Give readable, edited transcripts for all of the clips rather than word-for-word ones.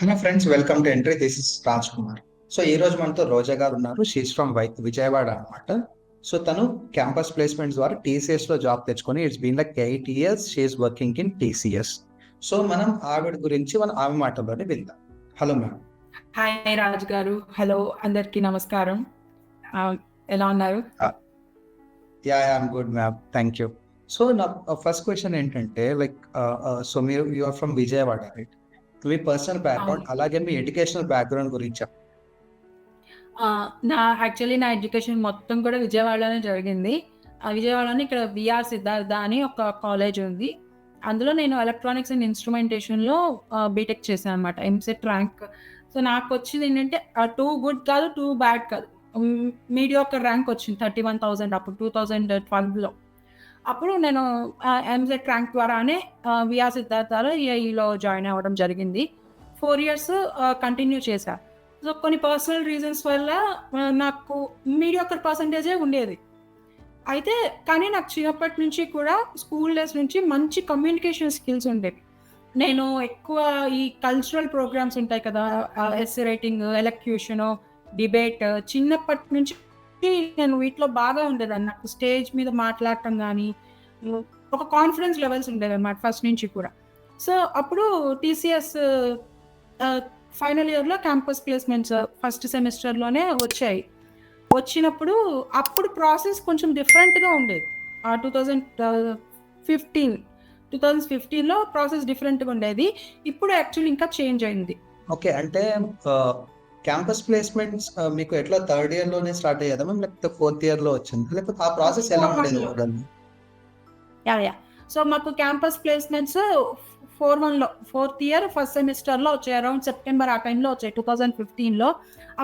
Hello friends, welcome to entry. This is Raj Kumar. So ఈ రోజు మనతో రోజా గారు ఉన్నారు. షీస్ ఫ్రమ్ విజయవాడ అన్నమాట. సో తను క్యాంపస్ ప్లేస్మెంట్స్ ద్వారా టీసీఎస్ లో జాబ్ తెచ్చుకొని it's been like 8 years she's working in TCS. So మనం ఆవిడ గురించి ఆమె మాటల్లోనే విందాం. Hello ma'am. హాయ్ రాజు గారు. హలో అందరికీ నమస్కారం. ఆ, ఎలా ఉన్నారు? Yeah I'm good ma'am, thank you. So నా ఫస్ట్ క్వశ్చన్ ఏంటంటే లైక్ సో మీరు you are from Vijayawada, right? మీ పర్సనల్ బ్యాక్గ్రౌండ్ అవును. అలాగే మీ ఎడ్యుకేషనల్ బ్యాక్గ్రౌండ్ గురించి చెప్పండి. నా ఎడ్యుకేషన్ మొత్తం కూడా విజయవాడలోనే జరిగింది. విజయవాడలోనే ఇక్కడ విఆర్ సిద్ధార్థ అని ఒక కాలేజ్ ఉంది. అందులో నేను ఎలక్ట్రానిక్స్ అండ్ ఇన్స్ట్రుమెంటేషన్లో బీటెక్ చేశాను అనమాట. ఎంసెట్ ర్యాంక్. సో నాకు వచ్చింది ఏంటంటే టూ గుడ్ కాదు, టూ బ్యాడ్ కాదు, మీడియోకర్ ర్యాంక్ వచ్చింది 31,000 అప్పుడు 2012లో. అప్పుడు నేను ఎంసెట్ ర్యాంక్ ద్వారానే విఆర్ సిద్ధార్థలో ఏఈలో జాయిన్ అవ్వడం జరిగింది. 4 years కంటిన్యూ చేశా. సో కొన్ని పర్సనల్ రీజన్స్ వల్ల నాకు మీడియోకర్ పర్సంటేజే ఉండేది. అయితే కానీ నాకు చిన్నప్పటి నుంచి కూడా స్కూల్ డేస్ నుంచి మంచి కమ్యూనికేషన్ స్కిల్స్ ఉండేవి. నేను ఎక్కువ ఈ కల్చరల్ ప్రోగ్రామ్స్ ఉంటాయి కదా, ఎస్సే రైటింగ్, ఎలక్యూషను, డిబేట్, చిన్నప్పటి నుంచి నేను వీటిలో బాగా ఉండేదాన్ని. నాకు స్టేజ్ మీద మాట్లాడటం కానీ ఒక కాన్ఫిడెన్స్ లెవెల్స్ ఉండేవి అన్నమాట ఫస్ట్ నుంచి కూడా. సో అప్పుడు టీసీఎస్ ఫైనల్ ఇయర్లో క్యాంపస్ ప్లేస్మెంట్స్ ఫస్ట్ సెమిస్టర్లోనే వచ్చాయి. వచ్చినప్పుడు అప్పుడు ప్రాసెస్ కొంచెం డిఫరెంట్గా ఉండేది. 2015లో ప్రాసెస్ డిఫరెంట్గా ఉండేది. ఇప్పుడు యాక్చువల్లీ ఇంకా చేంజ్ అయింది. ఓకే, అంటే క్యాంపస్ ప్లేస్మెంట్స్ మీకు ఎట్లా థర్డ్ ఇయర్ లోనే స్టార్ట్ అయ్యేదా మ్యామ్, లేకపోతే ఫోర్త్ ఇయర్ లో వచ్చింది, లేకపోతే ఆ ప్రాసెస్ ఎలా ఉండేది ఓవరాల్? యా సో మాకు campus placements 4th year first సెమిస్టర్లో వచ్చాయి. అరౌండ్ సెప్టెంబర్ ఆ టైంలో వచ్చాయి 2015లో.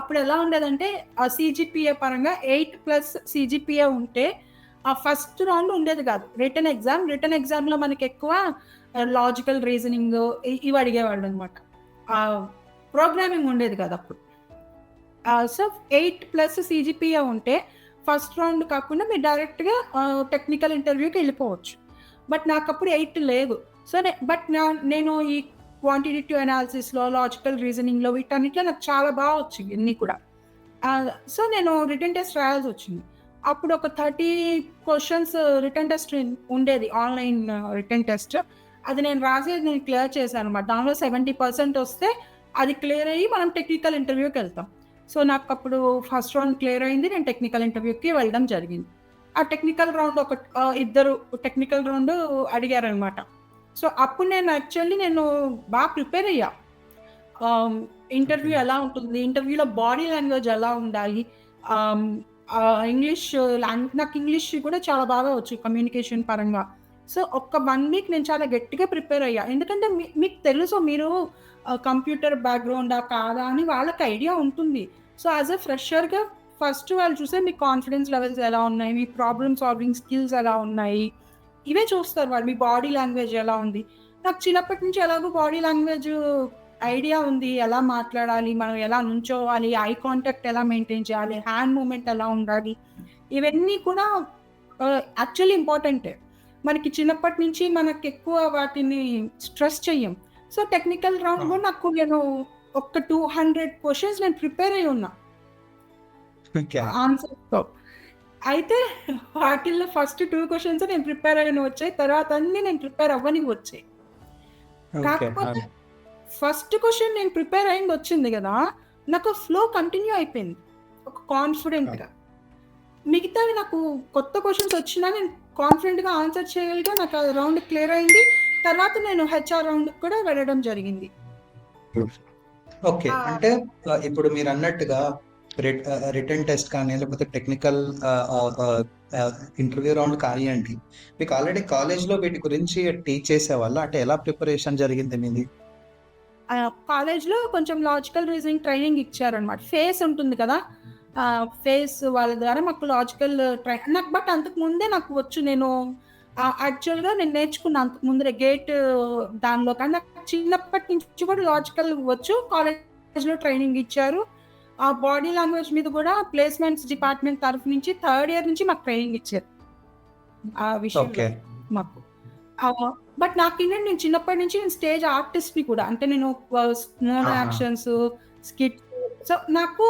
అప్పుడు ఎలా ఉండేదంటే ఆ సిజిపిఏ పరంగా 8+ సిజిపిఏ ఉంటే ఆ ఫస్ట్ రౌండ్ ఉండేది కాదు. రిటర్న్ ఎగ్జామ్లో మనకి ఎక్కువ లాజికల్ రీజనింగ్ ఇవి అడిగేవాళ్ళు అనమాట. ప్రోగ్రామింగ్ ఉండేది కాదు అప్పుడు. సో 8+ సిజిపిఏ ఉంటే ఫస్ట్ రౌండ్ కాకుండా మీరు డైరెక్ట్గా టెక్నికల్ ఇంటర్వ్యూకి వెళ్ళిపోవచ్చు. బట్ నాకు అప్పుడు 8 లేదు. సో నేను ఈ క్వాంటిటేటివ్ అనాలిసిస్లో, లాజికల్ రీజనింగ్లో, వీటన్నిటిలో నాకు చాలా బాగా వచ్చింది ఇన్ని కూడా. సో నేను రిటర్న్ టెస్ట్ రాయాల్సి వచ్చింది. అప్పుడు ఒక 30 క్వశ్చన్స్ రిటర్న్ టెస్ట్ ఉండేది, ఆన్లైన్ రిటర్న్ టెస్ట్. అది నేను రాసేది నేను క్లియర్ చేశాను అనమాట. దానిలో 70% వస్తే అది క్లియర్ అయ్యి మనం టెక్నికల్ ఇంటర్వ్యూకి వెళ్తాం. సో నాకు అప్పుడు ఫస్ట్ రౌండ్ క్లియర్ అయింది. నేను టెక్నికల్ ఇంటర్వ్యూకి వెళ్ళడం జరిగింది. ఆ టెక్నికల్ రౌండ్ ఇద్దరు టెక్నికల్ రౌండ్ అడిగారనమాట. సో అప్పుడు నేను బాగా ప్రిపేర్ అయ్యా. ఇంటర్వ్యూ ఎలా ఉంటుంది, ఇంటర్వ్యూలో బాడీ లాంగ్వేజ్ ఎలా ఉండాలి, ఇంగ్లీష్ నాకు ఇంగ్లీష్ కూడా చాలా బాగా వచ్చు కమ్యూనికేషన్ పరంగా. సో ఒక్క 1 వీక్ నేను చాలా గట్టిగా ప్రిపేర్ అయ్యా. ఎందుకంటే మీకు తెలుసు మీరు కంప్యూటర్ బ్యాక్గ్రౌండా కాదా అని వాళ్ళకి ఐడియా ఉంటుంది. సో యాజ్ ఎ ఫ్రెషర్గా ఫస్ట్ వాళ్ళు చూసే మీ కాన్ఫిడెన్స్ లెవెల్స్ ఎలా ఉన్నాయి, మీ ప్రాబ్లమ్ సాల్వింగ్ స్కిల్స్ ఎలా ఉన్నాయి, ఇవే చూస్తారు వాళ్ళు. మీ బాడీ లాంగ్వేజ్ ఎలా ఉంది. నాకు చిన్నప్పటి నుంచి ఎలాగో బాడీ లాంగ్వేజ్ ఐడియా ఉంది, ఎలా మాట్లాడాలి, మనం ఎలా నుంచోవాలి, ఐ కాంటాక్ట్ ఎలా మెయింటైన్ చేయాలి, హ్యాండ్ మూమెంట్ ఎలా ఉండాలి, ఇవన్నీ కూడా యాక్చువల్లీ ఇంపార్టెంటే. మనకి చిన్నప్పటి నుంచి మనకి ఎక్కువ వాటిని స్ట్రెస్ చెయ్యం. సో టెక్నికల్ రౌండ్ కూడా నేను ఒక 200 క్వశ్చన్స్ నేను ప్రిపేర్ అయ్యి ఉన్నా ఆన్సర్తో. అయితే వాటిల్లో ఫస్ట్ 2 క్వశ్చన్స్ నేను ప్రిపేర్ అయ్యి వచ్చాయి, తర్వాత అన్ని నేను ప్రిపేర్ అవ్వని వచ్చాయి. కాకపోతే ఫస్ట్ క్వశ్చన్ నేను ప్రిపేర్ అయింది వచ్చింది కదా, నాకు ఫ్లో కంటిన్యూ అయిపోయింది ఒక కాన్ఫిడెంట్గా. మిగతావి నాకు కొత్త క్వశ్చన్స్ వచ్చినా నేను కాన్ఫిడెంట్గా ఆన్సర్ చేయగలిగా. నాకు ఆ రౌండ్ క్లియర్ అయింది. తర్వాత నేను హెచ్ఆర్ రౌండ్ కూడా వెళ్ళడం జరిగింది. ఓకే, అంటే ఇప్పుడు మీరు అన్నట్టుగా రిటర్న్ టెస్ట్ కానీ లేకపోతే టెక్నికల్ ఇంటర్వ్యూ రౌండ్ కానివ్వండి, మీకు ఆల్రెడీ కాలేజ్లో వీటి గురించి టీచ్ చేసేవాళ్ళు, అంటే ఎలా ప్రిపరేషన్ జరిగింది మీది? కాలేజ్లో కొంచెం లాజికల్ రీజనింగ్ ట్రైనింగ్ ఇచ్చారనమాట. ఫేస్ ఉంటుంది కదా, ఫేస్ వాళ్ళ ద్వారా మాకు లాజికల్ నాకు. బట్ అంతకుముందే నాకు వచ్చు. నేను యాక్చువల్గా నేను నేర్చుకున్నా అంతకుముందే గేట్ దానిలో. కానీ నాకు చిన్నప్పటి నుంచి కూడా లాజికల్ వచ్చు. కాలేజ్లో ట్రైనింగ్ ఇచ్చారు. ఆ బాడీ లాంగ్వేజ్ మీద కూడా ప్లేస్మెంట్స్ డిపార్ట్మెంట్ తరఫు నుంచి 3rd ఇయర్ నుంచి మాకు ట్రైనింగ్ ఇచ్చారు ఆ విషయంలో. మాకు బట్ నాకేంటంటే నేను చిన్నప్పటి నుంచి నేను స్టేజ్ ఆర్టిస్ట్‌ని కూడా. అంటే నేను మోనో ఆహా! యాక్షన్స్, స్కిట్స్ సో, నాకు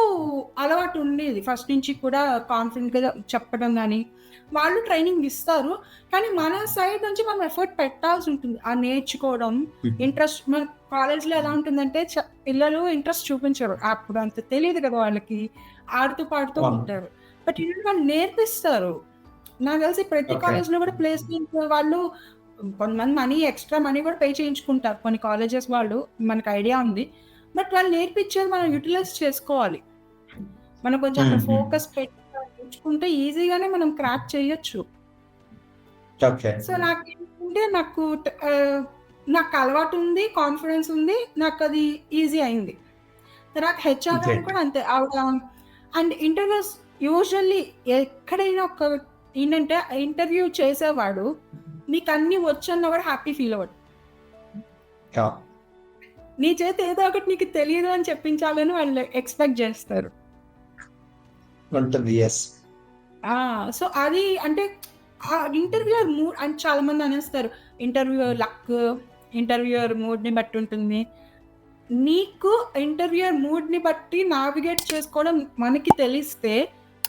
అలవాటు ఉండేది. ఫస్ట్ నుంచి కూడా కాన్ఫిడెంట్‌గా చెప్పడం గాని, వాళ్ళు ట్రైనింగ్ ఇస్తారు. కానీ మన సైడ్ నుంచి మనం ఎఫర్ట్ పెట్టాల్సి ఉంటుంది. ఆ నేర్చుకోవడం, హ్మ్. ఇంట్రెస్ట్ మన కాలేజ్‌లో ఎలా ఉంటుందంటే పిల్లలు ఇంట్రెస్ట్ చూపించరు. అప్పుడు అంత తెలీదు కదా వాళ్ళకి. ఆడుతూ పాడుతూ అవును. ఉంటారు. బట్ ఏంటంటే వాళ్ళు నేర్పిస్తారు. నాకు తెలిసి ప్రతి ఓకే. కాలేజ్‌లో కూడా ప్లేస్‌మెంట్ వాళ్ళు కొంతమంది ఎక్స్‌ట్రా మనీ కూడా పే చేయించుకుంటారు. కొన్ని కాలేజెస్ వాళ్ళు మనకు ఐడియా ఉంది. బట్ వాళ్ళు నేర్పించేది మనం యుటిలైజ్ చేసుకోవాలి. మనం కొంచెం అక్కడ హ్మ్. హ్మ్. ఫోకస్ పెట్టి నేర్చుకుంటే ఈజీగానే మనం క్రాక్ చేయొచ్చు. ఓకే. సో, నాకేంటంటే నాకు అలవాటుంది, కాన్ఫిడెన్స్ ఉంది. నాకది ఈజీ అయింది. తర్వాత హెచ్ఆర్ రౌండ్ గ్రేట్. కూడా అంతే. ఆవిడ అండ్ ఇంటర్వ్యూస్ యూజువల్లీ ఎక్కడైనా ఏంటంటే ఇంటర్వ్యూ చేసేవాడు నీకన్నీ వచ్చన్నా కూడా హ్యాపీ ఫీల్ అవ్వడు. యాహ్! నీ చేత ఏదో ఒకటి నీకు తెలీదు అని చెప్పించాలని వాళ్ళు ఎక్స్‌పెక్ట్ జేస్తారు. ఉంటుంది. యెస్. ఆ! సో, అది అంటే ఇంటర్వ్యూయర్ మూడ్ అని చాలామంది అనేస్తారు. ఇంటర్వ్యూయర్ లక్, ఇంటర్వ్యూయర్ మూడ్‌ని బట్టి ఉంటుంది. నీకు ఇంటర్వ్యూయర్ మూడ్‌ని బట్టి నావిగేట్ చేసుకోవడం మనకి తెలిస్తే,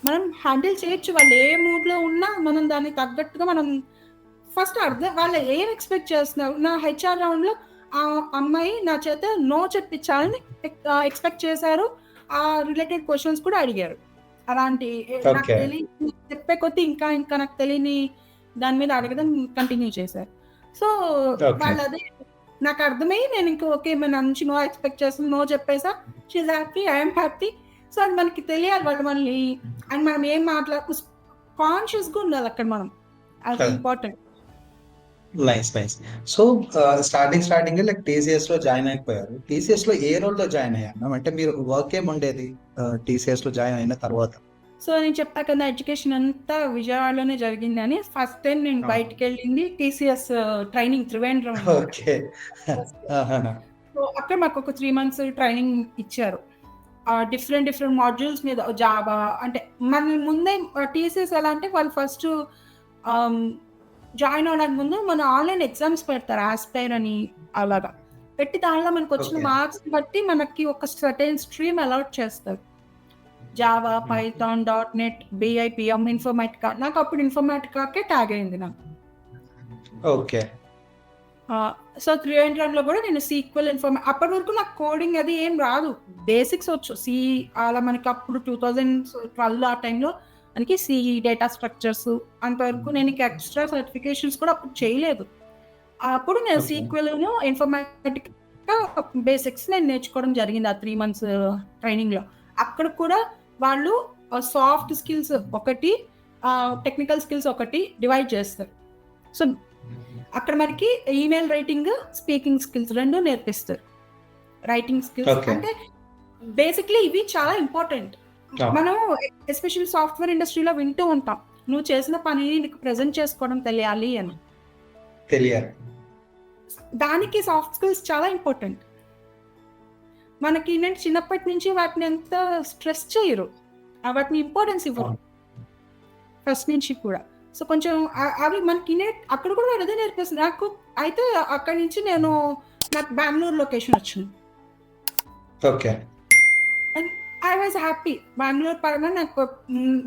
మనం హ్యాండిల్ చేయొచ్చు. వాళ్ళు ఏ మూడ్‌లో ఉన్నా మనం దానికి తగ్గట్టుగా మనం ఫస్ట్ వాళ్ళు ఏం ఎక్స్‌పెక్ట్ చేస్తున్నారు? నా హెచ్ఆర్ రౌండ్‌లో ఆ అమ్మాయి నా చేత నో చెప్పించాలని ఎక్స్‌పెక్ట్ చేశారు. రిలేటెడ్ క్వెషన్స్ కూడా అడిగారు. అలాంటి నాకు ఓకే. చెప్పే కొద్దీ ఇంకా ఇంకా నాకు తెలియని దాని మీద అడగడం కంటిన్యూ చేశారు. So, okay. వాళ్ళదే నాకర్థమయ్యి నేనింక ఓకే. నా నుంచి నో ఎక్స్‌పెక్ట్ చేస్తుంది. నో చెప్పేసా. She is happy. I am happy. So, అది మనకి తెలియాలి వాళ్ళు మనల్ని అండ్ మనం ఏం కాన్షియస్‌గా ఉండాలక్కడ మనం. అది కదా! ఇంపార్టెంట్. నైస్. నైస్. సో, స్టార్టింగే లైక్ టీసీఎస్‌లో జాయిన్ అయిపోయారు. టీసీఎస్‌లో ఏ రోల్‌లో జాయిన్ అయ్యారు మ్యామ్? అంటే మీరు వర్క్ ఏముండేది టీసీఎస్‌లో జాయిన్ అయిన తర్వాత? సో, నేను చెప్పా కదా! ఎడ్యుకేషన్ అంతా విజయవాడలోనే జరిగిందని. ఫస్ట్ టైమ్ నేను ఆ! బయటికెళ్ళింది టీసీఎస్ ట్రైనింగ్ త్రివేంద్రం అనమాట. ఓకే. ఆహాహా! సో, అక్కడ మాకొక 3 మంత్స్ ట్రైనింగ్ ఇచ్చారు. డిఫరెంట్ డిఫరెంట్ మాడ్యూల్స్ మీద జావా అంటే మనల్ని ముందే టీసీఎస్ ఎలా అంటే వాళ్ళు ఫస్ట్ ఆహ్, జాయిన్ అవ్వడానికి ముందు మన ఆన్‌లైన్ ఎగ్జామ్స్ పెడతారు. ఆస్పైర్ అని అలాగా. పెట్టి దానిలో మనకొచ్చిన ఓకే. మార్క్స్‌ని బట్టి మనకి ఒక సర్టెన్ స్ట్రీమ్ అలాట్ చేస్తారు. Java, hmm. Python, dot net, BIPM, Informatica. నాకప్పుడు ఇన్ఫర్మాటికాకే ట్యాగ్ అయింది నాకు. ఓకే. సో, త్రివేంద్రంలో గూడా నేను సీక్వెల్ అప్పటి వరకు నాకు కోడింగ్ అది ఏం రాదు. బేసిక్స్ వచ్చు. అలా మనకప్పుడు 2012 ఆ టైంలో మనకి డేటా స్ట్రక్చర్స్ అంతవరకు నేను ఇంక ఎక్స్‌ట్రా సర్టిఫికేషన్స్ కూడా అప్పుడు చేయలేదు. అప్పుడు నేను ఓకే. సీక్వెల్‌ను, ఇన్ఫర్మాటికా బేసిక్స్ నేను నేర్చుకోవడం జరిగింది ఆ 3 మంత్స్ ట్రైనింగ్‌లో. అక్కడ కూడా వాళ్ళు సాఫ్ట్ స్కిల్స్ ఒకటి, టెక్నికల్ స్కిల్స్ ఒకటి డివైడ్ చేస్తారు. సో, అక్కడ మనకి ఈమెయిల్ రైటింగ్, స్పీకింగ్ స్కిల్స్ 2 నేర్పిస్తారు. Writing skills okay. అంటే బేసిక్‌లీ ఇవి చాలా ఇంపార్టెంట్. ఆ! మనం ఎస్పెషల్లీ సాఫ్ట్‌వేర్ ఇండస్ట్రీలో వింటూ ఉంటాం. నువ్వు చేసిన పనిని నీకు ప్రెజెంట్ చేసుకోవడం తెలియాలి అని. తెలియాలి. దానికి సాఫ్ట్ స్కిల్స్ చాలా ఇంపార్టెంట్. మనకేంటంటే చిన్నప్పటి నుంచి వాటిని అంత స్ట్రెస్ చేయరు. వాటిని ఇంపార్టెన్స్ ఇవ్వరు. అవును. ఫస్ట్ నుంచి కూడా. సో, కొంచెం అవి మనకి అక్కడ కూడా వాళ్ళు అదే నేర్పిస్తున్నారు. అయితే అక్కడి నుంచి నాకు బెంగుళూరు లొకేషన్ వచ్చింది. Okay. And I was happy. Bengaluru పరంగా నాకు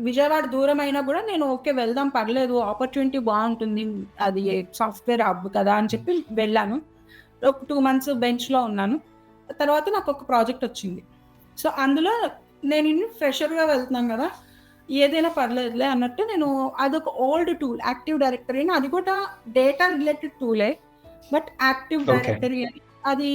విజయవాడ దూరం అయినా గూడా నేను ఓకే. వెళ్దాం పర్లేదు. ఆపర్చునిటీ బావుంటుంది. అది సాఫ్ట్‌వేర్ హబ్ కదా! అని చెప్పి వెళ్ళాను. ఒక 2 మంత్స్ బెంచ్‌లో ఉన్నాను. తర్వాత నాకొక ప్రాజెక్ట్ వచ్చింది. సో, అందులో నేను ఫ్రెషర్‌గా వెళ్తున్నాను గదా! ఏదైనా పర్లేదులే అన్నట్టు అదొక ఓల్డ్ టూల్ యాక్టివ్ డైరెక్టరీ అని అది కూడా డేటా రిలేటెడ్ టూలే. But active okay. డైరెక్టరీ అని అది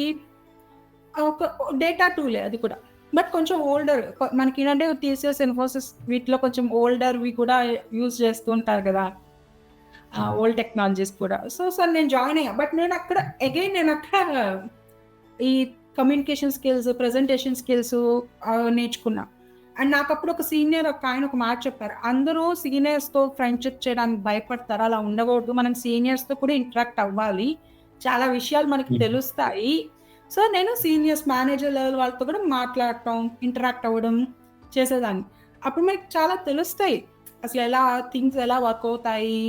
ఒక డేటా టూలే అది కూడా. బట్ కొంచెం ఓల్డర్ మనకేంటంటే టీసీఎస్, ఇన్ఫోసిస్ వీటిలో కొంచెం ఓల్డర్‌వి కూడా యూజ్ చేస్తూ ఉంటారు గదా! ఓల్డ్ టెక్నాలజీస్ కూడా. సో, నేను జాయిన్ అయ్యా. బట్ నేనక్కడ ఈ కమ్యూనికేషన్ స్కిల్స్, ప్రెజెంటేషన్ స్కిల్స్ నేర్చుకున్నా. అండ్ నాకప్పుడు ఒకాయన ఒక మాట చెప్పారు. అందరూ సీనియర్స్‌తో ఫ్రెండ్‌షిప్ చేయడానికి భయపడతారు. అలా ఉండకూడదు. మనం సీనియర్స్‌తో కూడా ఇంటరాక్ట్ అవ్వాలి. చాలా విషయాలు మనకు హ్మ్. తెలుస్తాయి. సో, నేను సీనియర్స్ మేనేజర్ లెవెల్ వాళ్ళతో కూడా మాట్లాడటం, ఇంటరాక్ట్ అవ్వడం చేసేదాన్ని. అప్పుడు మనకి చాలా తెలుస్తాయి. అసలెలా థింగ్స్ ఎలా వర్క్ అవుతాయి.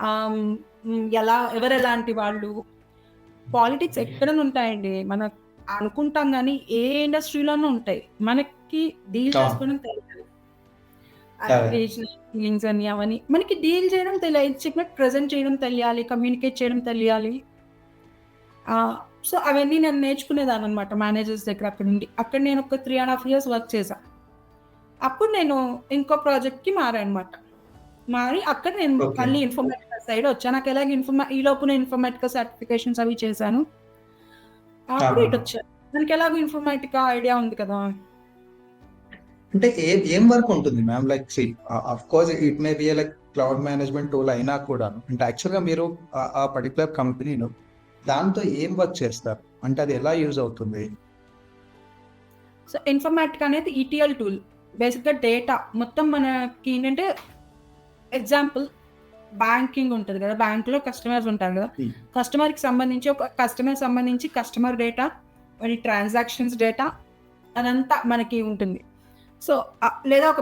ఆహ్, ఎవరు ఎలాంటి వాళ్ళు, పాలిటిక్స్ ఎక్కడ ఉంటాయండి. మనం అనుకుంటాం కానీ ఏ ఇండస్ట్రీలోనూ ఉంటాయి. మనకి డీల్ అవును. చేసుకోవడం తెలియదు. అదే. రీజనల్ ఫీలింగ్స్ అని అవన్నీ మనకి డీల్ చేయడం తెలియాలి. చెప్పినట్టు ప్రెజెంట్ చేయడం తెలియాలి, కమ్యూనికేట్ చేయడం తెలియాలి. సో అవన్నీ నేను నేర్చుకునేదాన్ని అనమాట మేనేజర్స్ దగ్గర. అక్కడ నేను ఒక 3.5 years వర్క్ చేశా. అప్పుడు నేను ఇంకో ప్రాజెక్ట్కి మారానమాట. మారి అక్కడ నేను ఓకే. మళ్ళీ ఇన్ఫర్మేటికా సైడ్ వచ్చా. నాకు ఎలాగ ఈ లోపు నేను ఇన్ఫర్మేటికా సర్టిఫికేషన్స్ అవి చేశాను. అప్పుడు ఇటు వచ్చాను. మనకి ఎలాగో ఇన్ఫర్మేటికా ఐడియా ఉంది కదా. అంటే ఏం వర్క్ ఉంటుంది ma'am? Like of course it may be like cloud management tool అయినా కూడా, అంటే యాక్చువల్గా మీరు ఆ పర్టికులర్ కంపెనీలో దాంతో ఏం వర్క్ చేస్తారు, అంటే అది ఎలా యూజ్ అవుతుంది? సో ఇన్ఫర్మేటికా అనేది ఈటీఎల్ టూల్. బేసిక్గా డేటా మొత్తం మనకి ఏంటంటే, ఎగ్జాంపుల్ బ్యాంకింగ్ ఉంటుంది కదా, బ్యాంకులో కస్టమర్స్ ఉంటారు కదా. కస్టమర్కి సంబంధించి కస్టమర్ డేటా, మరి ట్రాన్సాక్షన్స్ డేటా అదంతా మనకి ఉంటుంది. సో లేదా ఒక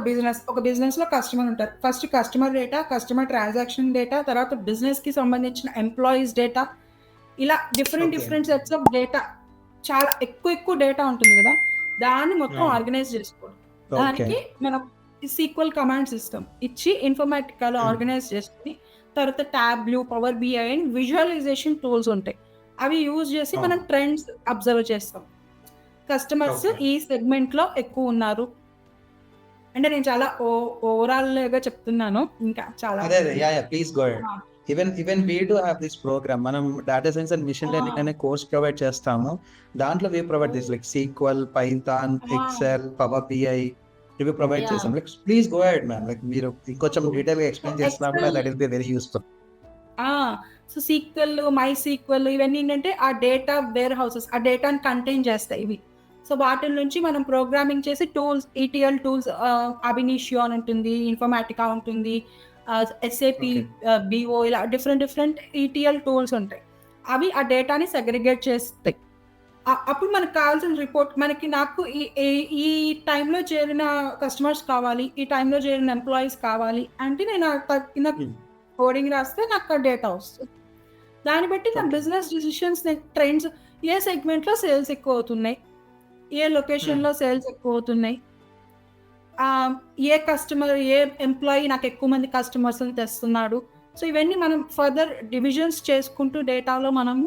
బిజినెస్లో కస్టమర్ ఉంటారు. First customer data, customer transaction data, తర్వాత బిజినెస్కి సంబంధించిన ఎంప్లాయీస్ డేటా, ఇలా డిఫరెంట్ సెట్స్ ఆఫ్ డేటా, చాలా ఎక్కువ డేటా ఉంటుంది కదా. దాన్ని మొత్తం ఆర్గనైజ్ చేసుకోవడం. దానికి మనం సీక్వెల్ కమాండ్ సిస్టమ్ ఇచ్చి ఇన్ఫర్మేటికాలో ఆర్గనైజ్ చేసుకుని, తర్వాత ట్యాబ్లు, పవర్ బిఐ అని విజువలైజేషన్ టూల్స్ ఉంటాయి. అవి యూజ్ చేసి మనం ట్రెండ్స్ అబ్జర్వ్ చేస్తాం. కస్టమర్స్ ఈ సెగ్మెంట్లో ఎక్కువ ఉన్నారు అంటే, నేను చాలా ఓవరాల్గా చెప్తున్నాను. ఇంకా చాలా please go ahead. Even we do have this program. మనం data science and machine learning అనే కోర్స్ ప్రొవైడ్ చేస్తాము. దాంట్లో we provide this like SQL, Python, Excel, power BI ఇవి ప్రొవైడ్ చేస్తాం. Like please go ahead ma'am. Like మీరు ఇంకొంచెం detail గా explain చేస్తున్నా కూడా that will be very useful. So SQL, MySQL ఇవన్నీ ఏంటంటే ఆ డేటా వేర్ హౌసెస్, ఆ డేటాని కంటైన్ చేస్తాయి ఇవి. సో వాటి నుంచి మనం ప్రోగ్రామింగ్ చేసి టూల్స్, ఈటీఎల్ టూల్స్, అబినిషియో అని ఉంటుంది, ఇన్ఫర్మేటికా ఉంటుంది, ఎస్ఏపి, బిఓ, ఇలా డిఫరెంట్ ఈటీఎల్ టూల్స్ ఉంటాయి. అవి ఆ డేటాని సెగ్రిగేట్ చేస్తాయి. అప్పుడు మనకు కావాల్సిన రిపోర్ట్, నాకు ఈ టైంలో చేరిన కస్టమర్స్ కావాలి, ఈ టైంలో చేరిన ఎంప్లాయీస్ కావాలి అంటే నేను కింద కోడింగ్ రాస్తే నాకు డేటా వస్తుంది. దాన్ని బట్టి నా బిజినెస్ డిసిషన్స్, ట్రెండ్స్, ఏ సెగ్మెంట్లో సేల్స్ ఎక్కువ అవుతున్నాయి, ఏ లొకేషన్లో సేల్స్ ఎక్కువ అవుతున్నాయి, ఏ కస్టమర్, ఏ ఎంప్లాయీ నాకు ఎక్కువ మంది కస్టమర్స్ని తెస్తున్నాడు. సో ఇవన్నీ మనం ఫర్దర్ డివిజన్స్ చేసుకుంటూ డేటాలో మనము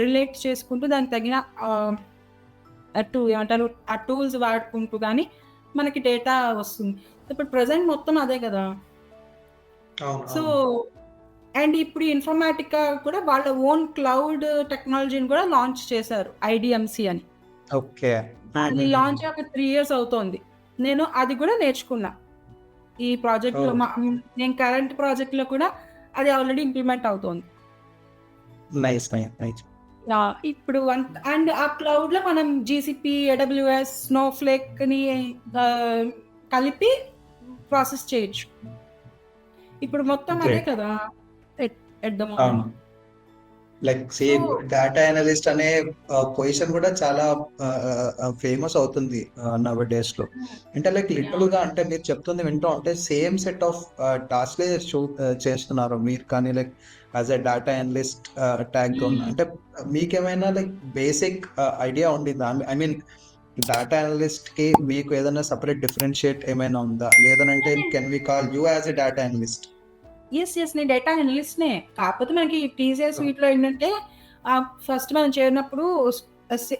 రిలేట్ చేసుకుంటూ దానికి తగిన ఏమంటారు ఆ టూల్స్ వాడుకుంటూ కానీ మనకి డేటా వస్తుంది. ఇప్పుడు ప్రజెంట్ మొత్తం అదే కదా. సో అండ్ ఇప్పుడు ఇన్ఫర్మేటికా కూడా వాళ్ళ ఓన్ క్లౌడ్ టెక్నాలజీని కూడా లాంచ్ చేశారు, ఐడిఎంసి అని. ఓకే. అది లాంచ్ ఒక 3 years అవుతోంది. నేను అది కూడా నేర్చుకున్నా ఈ ప్రాజెక్ట్లో. నేను కరెంట్ ప్రాజెక్ట్లో కూడా అది ఆల్రెడీ ఇంప్లిమెంట్ అవుతోంది. నైస్. ఇప్పుడు అండ్ ఆ క్లౌడ్లో మనం జీసీపీ, ఏడబ్ల్యూఎస్, స్నోఫ్లేక్ని కలిపి ప్రాసెస్ చేయొచ్చు. ఇప్పుడు మొత్తం అదే కదా at the moment. Like same data analyst అనే పొజిషన్ కూడా చాలా ఫేమస్ అవుతుంది నవ డేస్ లో. అంటే లైక్ లిటరల్ గా, అంటే మీరు చెప్తుంది వింటూ ఉంటే సేమ్ సెట్ ఆఫ్ టాస్క్ చేస్తున్నారు మీరు, కానీ like as a data analyst tag అంటే మీకేమైనా లైక్ బేసిక్ ఐడియా ఉండిందా? ఐ మీన్ డేటా అనలిస్ట్ కి మీకు ఏదైనా సపరేట్ డిఫరెన్షియేట్ ఏమైనా ఉందా, లేదంటే can we call you as a data analyst? Yes నేను డేటా అనలిస్ట్నే. కాకపోతే మనకి టీసీఎస్ వీటిలో ఏంటంటే, ఫస్ట్ మనం చేరినప్పుడు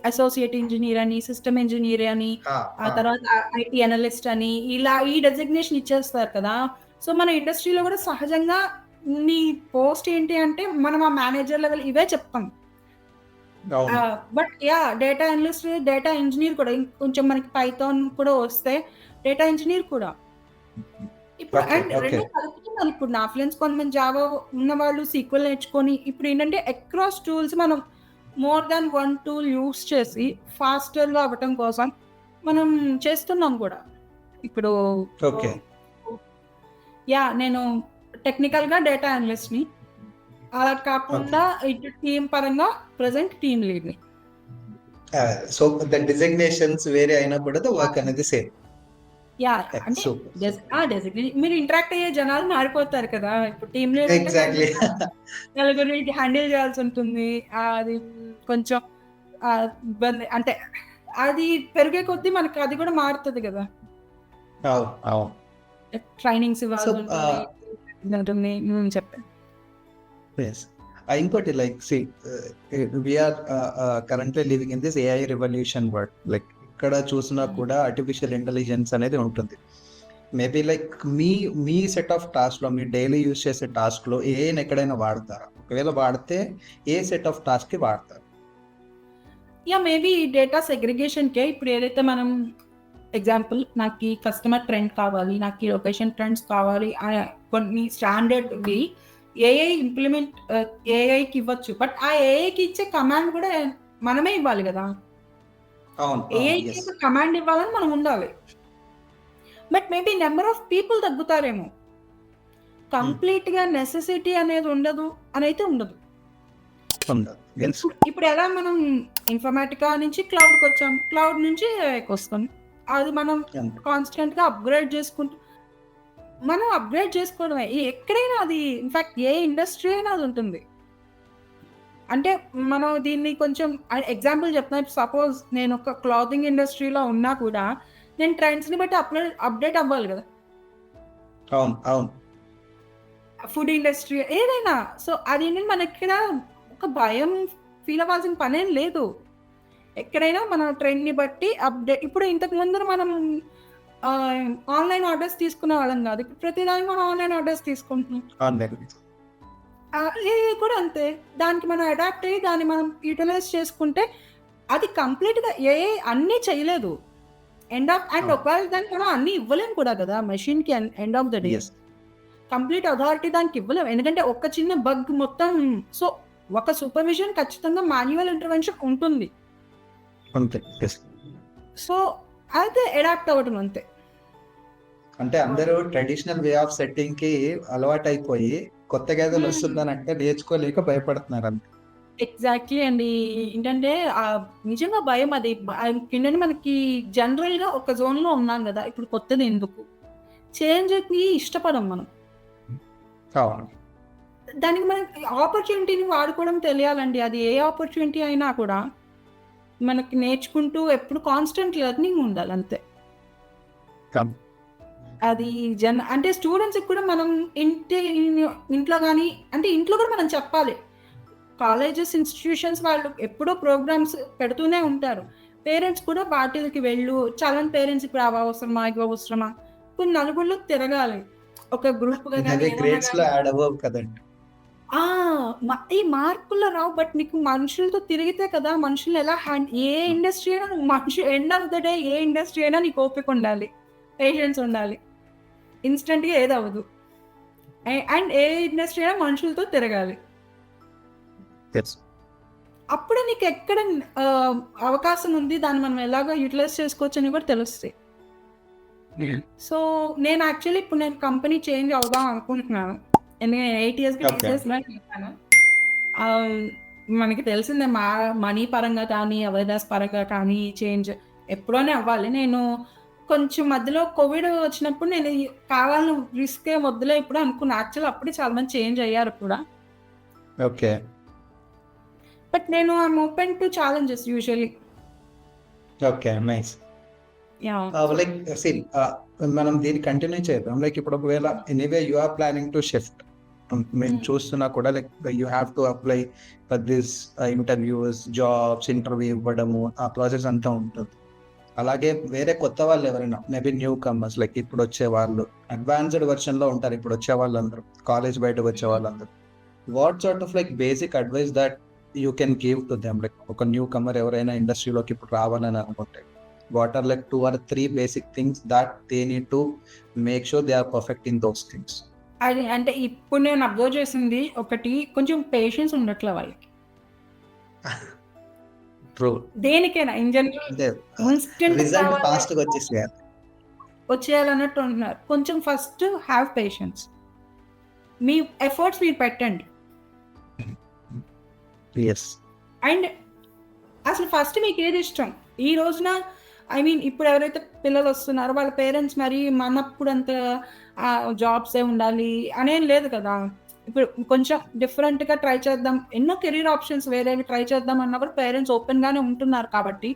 అసోసియేట్ ఇంజనీర్ అని, సిస్టమ్ ఇంజనీర్ అని, ఆ తర్వాత ఐటీ అనలిస్ట్ అని, ఇలా ఈ డెసిగ్నేషన్ ఇచ్చేస్తారు కదా. సో మన ఇండస్ట్రీలో కూడా సహజంగా నీ పోస్ట్ ఏంటి అంటే మనం ఆ మేనేజర్ లెవెల్ ఇవే చెప్తాం. But data analyst, data engineer కూడా కొంచెం మనకి పైథాన్ కూడా వస్తే డేటా ఇంజనీర్ కూడా. ఇప్పుడు అండ్ రెండు కలుపుతున్నారు. ఇప్పుడు నా ఫ్రెండ్స్ కొంతమంది జావా ఉన్న వాళ్ళు సీక్వెల్ నేర్చుకొని ఇప్పుడు ఏంటంటే అక్రాస్ టూల్స్ మనం మోర్ దాన్ 1 tool యూస్ చేసి ఫాస్టర్గా అవ్వటం కోసం మనం చేస్తున్నాం కూడా ఇప్పుడు. నేను టెక్నికల్గా డేటా అనలిస్ట్ని, అలా కాకుండా ఇటు టీమ్ పరంగా ప్రెసెంట్ టీమ్ లీడ్ని. సో ద డిజిగ్నేషన్స్ వేరే అయినా కూడా ద వర్క్ అనేది సేమ్. యా అంటే డెసిగ్నేషన్ మీరు ఇంటరాక్ట్ అయ్యే జనాలు మారిపోతారు కదా. ఇప్పుడు టీమ్ లీడర్ ఎగ్జాక్ట్లీ. నలుగురిని హ్యాండిల్ చేయాల్సి ఉంటుంది. అది కొంచెం ఇబ్బంది అంటే అది పెరిగే కొద్దీ మనకి అది కూడా మారుతుంది కదా. అవును, అవును. ట్రైనింగ్స్ ఇవ్వాల్సి ఉంటుంది. చెప్పండి. Yes. ఇంకోటి like we're currently living in this AI revolution world. Like ఇక్కడ చూసినా కూడా ఆర్టిఫిషియల్ ఇంటెలిజెన్స్ అనేది ఉంటుంది. మేబీ లైక్ మీ సెట్ ఆఫ్ టాస్క్ లో, మీ డైలీ యూజ్ చేసే టాస్క్ లో ఏఐని ఎక్కడైనా వాడతారా? ఒకవేళ వాడితే ఏ సెట్ ఆఫ్ టాస్క్ కి వాడతారు? మేబీ డేటా సెగ్రిగేషన్కే ఇప్పుడు ఏదైతే మనం ఎగ్జాంపుల్ నాకు ఈ కస్టమర్ ట్రెండ్ కావాలి, నాకు ఈ లొకేషన్ ట్రెండ్స్ కావాలి, కొన్ని స్టాండర్డ్వి ఏఐ ఇంప్లిమెంట్ ఏఐకి ఇవ్వచ్చు. బట్ ఆ ఏఐకి ఇచ్చే కమాండ్ కూడా మనమే ఇవ్వాలి కదా. ఏఐకి కమాండ్ ఇవ్వాలని మనం ఉండాలి. But maybe number of people తగ్గుతారేమో, కంప్లీట్ గా నెసెసిటీ అనేది ఉండదు అని అయితే ఉండదు. ఇప్పుడు ఎలా మనం ఇన్ఫర్మేటికా నుంచి క్లౌడ్కి వచ్చాం, క్లౌడ్ నుంచి ఏఐకి వస్తాం. అది మనం కాన్స్టెంట్ గా అప్గ్రేడ్ చేసుకోవడమే. ఎక్కడైనా అది ఇన్ఫాక్ట్ ఏ ఇండస్ట్రీ అయినా అది ఉంటుంది. అంటే మనం దీన్ని కొంచెం ఎగ్జాంపుల్ చెప్తున్నా. సపోజ్ నేను ఒక క్లాతింగ్ ఇండస్ట్రీలో ఉన్నా కూడా నేను ట్రెండ్స్ ని బట్టి అప్డేట్ అవ్వాలి కదా. ఫుడ్ ఇండస్ట్రీ ఏదైనా. సో అది మనకి ఇక్కడ ఒక భయం ఫీల్ అవ్వాల్సిన పనేం లేదు. ఎక్కడైనా మన ట్రెండ్ని బట్టి అప్డేట్. ఇప్పుడు ఇంతకు ముందు మనం ఆన్లైన్ ఆర్డర్స్ తీసుకునే వాళ్ళం కాదు. ఇప్పుడు ప్రతిదానికి మనం ఆన్లైన్ ఆర్డర్స్ తీసుకుంటున్నాం. ఇది కూడా అంతే. దానికి మనం అడాప్ట్ అయ్యి దాన్ని మనం యూటిలైజ్ చేసుకుంటే అది కంప్లీట్గా అన్నీ చేయలేదు. అండ్ ఒకవేళ దానికి మనం అన్నీ ఇవ్వలేము కూడా కదా మెషిన్కి. End of the day complete authority దానికి ఇవ్వలేము. ఎందుకంటే ఒక చిన్న బగ్ మొత్తం. సో ఒక సూపర్విజన్ ఖచ్చితంగా మాన్యువల్ ఇంటర్వెన్షన్ ఉంటుంది. సో అయితే అడాప్ట్ అవ్వడం అంతే. అంటే అందరూ ట్రెడిషనల్ వే ఆఫ్ సెట్టింగ్ కి అలవాటు అయిపోయి కొత్తగా ఏదో వస్తుందని అంటే నేర్చుకోలేక భయపడుతున్నారు అంతే. ఎగ్జాక్ట్లీ అండి. ఏంటంటే నిజంగా భయం అది. ఏంటంటే మనకి జనరల్ గా ఒక జోన్ లో ఉన్నాం కదా. ఇప్పుడు కొత్తది ఎందుకు చేంజ్ కి ఇష్టపడం మనం. దానికి మనకి ఆపర్చునిటీని వాడుకోవడం తెలియాలండి. అది ఏ ఆపర్చునిటీ అయినా కూడా మనకి నేర్చుకుంటూ ఎప్పుడు కాన్స్టెంట్ లెర్నింగ్ ఉండాలి అంతే. అది అంటే స్టూడెంట్స్కి కూడా మనం ఇంట్లో కానీ అంటే ఇంట్లో కూడా మనం చెప్పాలి. కాలేజెస్ ఇన్స్టిట్యూషన్స్ వాళ్ళు ఎప్పుడో ప్రోగ్రామ్స్ పెడుతూనే ఉంటారు. పేరెంట్స్ కూడా వాటికి వెళ్ళు. చాలా పేరెంట్స్ ఇప్పుడు అవి అవసరమా ఇవి అవసరమా కొన్ని నలుగురిలో తిరగాలి. ఒక గ్రూప్ ఈ మార్కుల్లో రావు. బట్ నీకు మనుషులతో తిరిగితే కదా మనుషులు ఎలా ఏ ఇండస్ట్రీ అయినా end of the day A industry అయినా నీకు ఓపిక ఉండాలి, పేషెన్స్ ఉండాలి. ఇన్స్టెంట్గా ఏది అవ్వదు. అండ్ ఏ ఇండస్ట్రీ అయినా మనుషులతో తిరగాలి. అప్పుడే నీకు ఎక్కడ అవకాశం ఉంది, దాన్ని మనం ఎలాగో యూటిలైజ్ చేసుకోవచ్చు అని కూడా తెలుస్తాయి. సో నేను యాక్చువల్లీ ఇప్పుడు నేను కంపెనీ చేంజ్ అవుదాం అనుకుంటున్నాను. ఎందుకంటే 8 years చేశాను. మనకి తెలిసిందే మనీ పరంగా కానీ అవేర్నెస్ పరంగా కానీ చేంజ్ ఎప్పుడోనే అవ్వాలి. నేను కొంచెం మధ్యలో కోవిడ్ వచ్చినప్పుడు నేను కావాలని రిస్క్ వద్దులే ఇప్పుడు అనుకున్నా. యాక్చువల్ అప్పుడే చాలా మంది చేంజ్ అయ్యారు కూడా. ఓకే. బట్ నేను I'm open to challenges usually. Okay, nice. Like మనం దీన్ని కంటిన్యూ చేద్దాం. లైక్ ఇప్పుడు ఒకవేళ anyway you are planning to shift, మేము చూస్తున్నా కూడా like you have to apply for this interviews, jobs, interview ఇవ్వడము, ఆ ప్రాసెస్ అంతా ఉంటుంది. అలాగే వేరే కొత్త వాళ్ళు ఎవరైనా మేబీ న్యూ కమర్స్ లైక్ ఇప్పుడు వచ్చే వాళ్ళు అడ్వాన్స్డ్ వర్షన్ లో ఉంటారు. ఇప్పుడు వచ్చే వాళ్ళందరూ కాలేజ్ బయటకు వచ్చే వాళ్ళందరూ what sort of like basic advice that you can give to them? Like ఒక న్యూ కమర్ ఎవరైనా ఇండస్ట్రీలోకి ఇప్పుడు రావాలని అనుకుంటే what are like 2 or 3 basic things that they need to make sure they are perfect in those things? అది అంటే ఇప్పుడు నేను అబ్జర్వ్ చేసింది ఒకటి, కొంచెం పేషెన్స్ ఉండట్లే వాళ్ళకి. ట్రూ. దేనికైనా ఇన్ జనరల్ రిజల్ట్ ఫాస్ట్ గా వచ్చేయాలన్నట్టు ఉంటున్నారు. కొంచెం first have patience. Me efforts మీరు పెట్టండి. yes. అండ్ అసలు ఫస్ట్ మీకు ఏది ఇష్టం? ఈ రోజున ఐ మీన్ ఇప్పుడు ఎవరైతే పిల్లలు వస్తున్నారో వాళ్ళ పేరెంట్స్ మరి మనప్పుడు అంత జాబ్సే ఉండాలి అనేం లేదు కదా. ఇప్పుడు కొంచెం డిఫరెంట్గా ట్రై చేద్దాం, ఎన్నో కెరీర్ ఆప్షన్స్ వేరేవి ట్రై చేద్దాం అన్నప్పుడు పేరెంట్స్ ఓపెన్గానే ఉంటున్నారు. కాబట్టి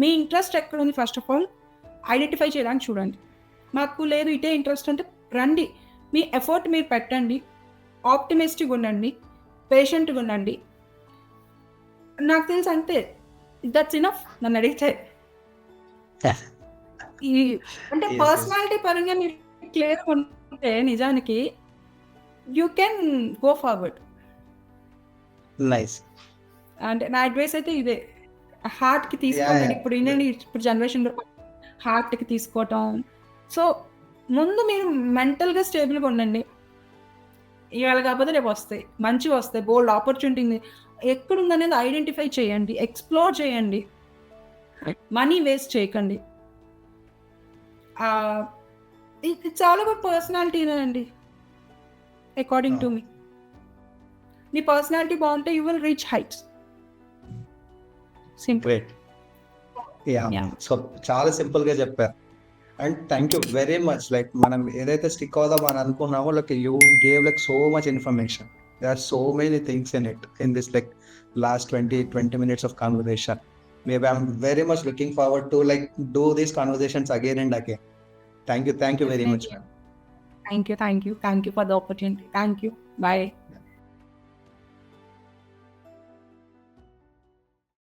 మీ ఇంట్రెస్ట్ ఎక్కడుంది ఫస్ట్ ఆఫ్ ఆల్ ఐడెంటిఫై చేయడానికి చూడండి. మాకు లేదు ఇటే ఇంట్రెస్ట్ అంటే రండి, మీ ఎఫర్ట్ మీరు పెట్టండి, ఆప్టిమిస్టిక్ ఉండండి, పేషెంట్గా ఉండండి. నాకు తెలిసి అంతే, దట్స్ ఇనఫ్ నన్ను అడిగితే. ఈ అంటే Yes, yes. పర్సనాలిటీ పరంగా మీరు క్లియర్గా ఉంటే నిజానికి you can go forward. Nice. అంటే నా అడ్వైస్ అయితే ఇదే, హార్ట్కి తీసుకోకండి. Yeah. ఇప్పుడు ఏంటంటే ఇప్పుడు జనరేషన్లో హార్ట్కి తీసుకోవటం. సో ముందు మీరు మెంటల్గా స్టేబుల్గా ఉండండి. ఇవాళ కాకపోతే రేపు వస్తాయి, మంచివి వస్తాయి, బోల్డ్ ఆపర్చునిటీ ఎక్కడుందనేది ఐడెంటిఫై చేయండి, ఎక్స్ప్లోర్ చేయండి, మనీ వేస్ట్ చేయకండి. ఇట్స్ ఆల్ అబౌట్ పర్సనాలిటీనండి అకార్డింగ్ టు మీ. నీ పర్సనాలిటీ బాగుంటే you will reach heights. Simple. Great. Yeah, Yeah. So చాలా సింపుల్ గా చెప్పారు. And thank you very much. Like మనం ఏదైతే స్టిక్ అవుదాం అని అనుకున్నామో, like you gave like so much information. There are so many things in it in this like last 20 minutes of conversation. Maybe I'm very much looking forward to like do these conversations again and again. Thank you very much, ma'am. Thank you for the opportunity. Thank you. Bye.